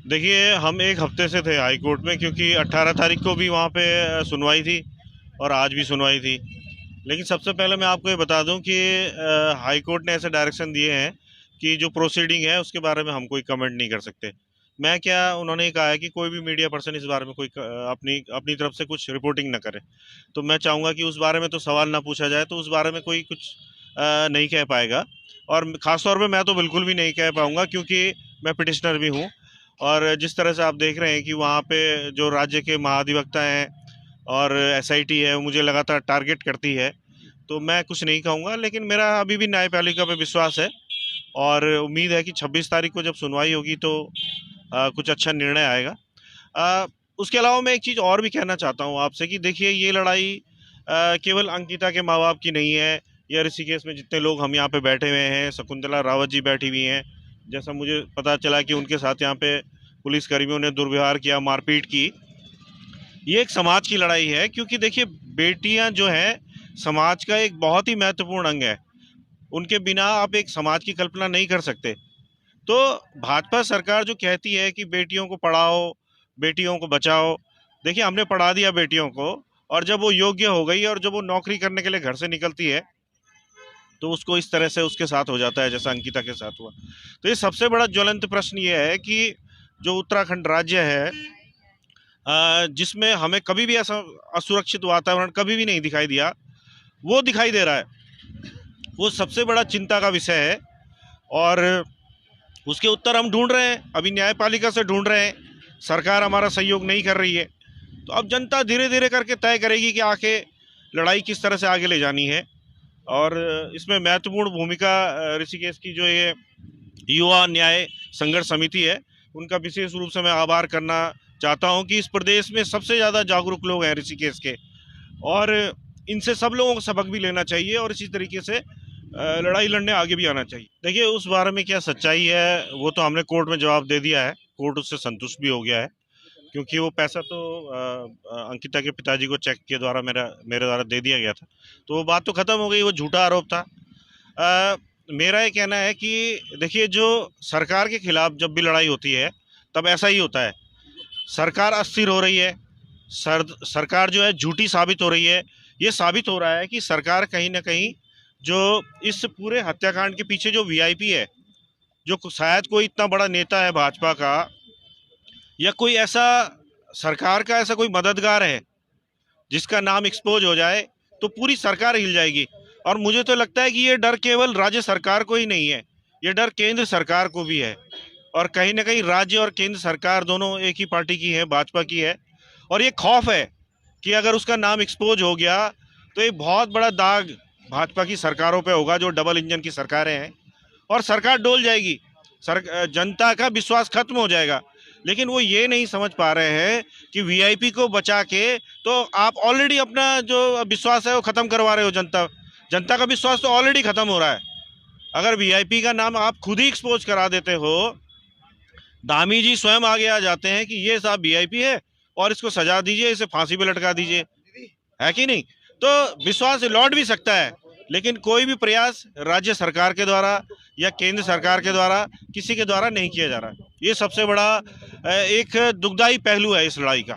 देखिए, हम 1 हफ्ते से थे हाई कोर्ट में, क्योंकि 18 तारीख को भी वहाँ पे सुनवाई थी और आज भी सुनवाई थी। लेकिन सबसे पहले मैं आपको ये बता दूँ कि हाई कोर्ट ने ऐसे डायरेक्शन दिए हैं कि जो प्रोसीडिंग है उसके बारे में हम कोई कमेंट नहीं कर सकते। मैं क्या, उन्होंने ये कहा है कि कोई भी मीडिया पर्सन इस बारे में कोई अपनी अपनी तरफ से कुछ रिपोर्टिंग ना करे। तो मैं चाहूँगा कि उस बारे में तो सवाल ना पूछा जाए, तो उस बारे में कोई कुछ नहीं कह पाएगा। और ख़ास तौर पे मैं तो बिल्कुल भी नहीं कह पाऊँगा, क्योंकि मैं पिटिशनर भी हूँ। और जिस तरह से आप देख रहे हैं कि वहाँ पे जो राज्य के महाधिवक्ता हैं और एसआईटी है, वो मुझे लगातार टारगेट करती है, तो मैं कुछ नहीं कहूँगा। लेकिन मेरा अभी भी न्यायपालिका पे विश्वास है और उम्मीद है कि 26 तारीख को जब सुनवाई होगी तो कुछ अच्छा निर्णय आएगा। अ, उसके अलावा मैं एक चीज़ और भी कहना चाहता हूँ आपसे कि देखिए, ये लड़ाई केवल अंकिता के माँ बाप की नहीं है, या ऋषिकेश में जितने लोग हम यहाँ पे बैठे हुए हैं, शकुंतला रावत जी बैठी हुई हैं, जैसा मुझे पता चला कि उनके साथ यहाँ पे पुलिसकर्मियों ने दुर्व्यवहार किया, मारपीट की। ये एक समाज की लड़ाई है, क्योंकि देखिए, बेटियां जो हैं समाज का एक बहुत ही महत्वपूर्ण अंग है। उनके बिना आप एक समाज की कल्पना नहीं कर सकते। तो भाजपा सरकार जो कहती है कि बेटियों को पढ़ाओ, बेटियों को बचाओ, देखिए हमने पढ़ा दिया बेटियों को, और जब वो योग्य हो गई और जब वो नौकरी करने के लिए घर से निकलती है, तो उसको इस तरह से उसके साथ हो जाता है जैसा अंकिता के साथ हुआ। तो ये सबसे बड़ा ज्वलंत प्रश्न ये है कि जो उत्तराखंड राज्य है, जिसमें हमें कभी भी ऐसा असुरक्षित वातावरण कभी भी नहीं दिखाई दिया, वो दिखाई दे रहा है। वो सबसे बड़ा चिंता का विषय है और उसके उत्तर हम ढूंढ रहे हैं, अभी न्यायपालिका से ढूंढ रहे हैं। सरकार हमारा सहयोग नहीं कर रही है, तो अब जनता धीरे धीरे करके तय करेगी कि आखिर लड़ाई किस तरह से आगे ले जानी है। और इसमें महत्वपूर्ण भूमिका ऋषिकेश की जो ये युवा न्याय संघर्ष समिति है, उनका विशेष रूप से मैं आभार करना चाहता हूं कि इस प्रदेश में सबसे ज़्यादा जागरूक लोग हैं ऋषिकेश के, और इनसे सब लोगों को सबक भी लेना चाहिए और इसी तरीके से लड़ाई लड़ने आगे भी आना चाहिए। देखिए, उस बारे में क्या सच्चाई है वो तो हमने कोर्ट में जवाब दे दिया है, कोर्ट उससे संतुष्ट भी हो गया है, क्योंकि वो पैसा तो अंकिता के पिताजी को चेक के द्वारा मेरे द्वारा दे दिया गया था, तो वो बात तो खत्म हो गई, वो झूठा आरोप था। अ, मेरा ये कहना है कि देखिए, जो सरकार के खिलाफ जब भी लड़ाई होती है तब ऐसा ही होता है। सरकार अस्थिर हो रही है, सरकार जो है झूठी साबित हो रही है। ये साबित हो रहा है कि सरकार कहीं ना कहीं, जो इस पूरे हत्याकांड के पीछे जो वीआईपी है, जो शायद कोई इतना बड़ा नेता है भाजपा का, या कोई ऐसा सरकार का ऐसा कोई मददगार है जिसका नाम एक्सपोज हो जाए, तो पूरी सरकार हिल जाएगी। और मुझे तो लगता है कि ये डर केवल राज्य सरकार को ही नहीं है, ये डर केंद्र सरकार को भी है। और कहीं ना कहीं राज्य और केंद्र सरकार दोनों एक ही पार्टी की है, भाजपा की है। और ये खौफ है कि अगर उसका नाम एक्सपोज हो गया तो एक बहुत बड़ा दाग भाजपा की सरकारों पे होगा, जो डबल इंजन की सरकारें हैं, और सरकार डोल जाएगी, जनता का विश्वास खत्म हो जाएगा। लेकिन वो ये नहीं समझ पा रहे हैं कि वीआईपी को बचा के तो आप ऑलरेडी अपना जो विश्वास है वो खत्म करवा रहे हो। जनता जनता का विश्वास तो ऑलरेडी खत्म हो रहा है। अगर वीआईपी का नाम आप खुद ही एक्सपोज करा देते हो, दामी जी स्वयं आगे आ जाते हैं कि ये साहब वीआईपी है और इसको सजा दीजिए, इसे फांसी पे लटका दीजिए, है कि नहीं? तो विश्वास लौट भी सकता है, लेकिन कोई भी प्रयास राज्य सरकार के द्वारा या केंद्र सरकार के द्वारा, किसी के द्वारा नहीं किया जा रहा। ये सबसे बड़ा एक दुखदाई पहलू है इस लड़ाई का।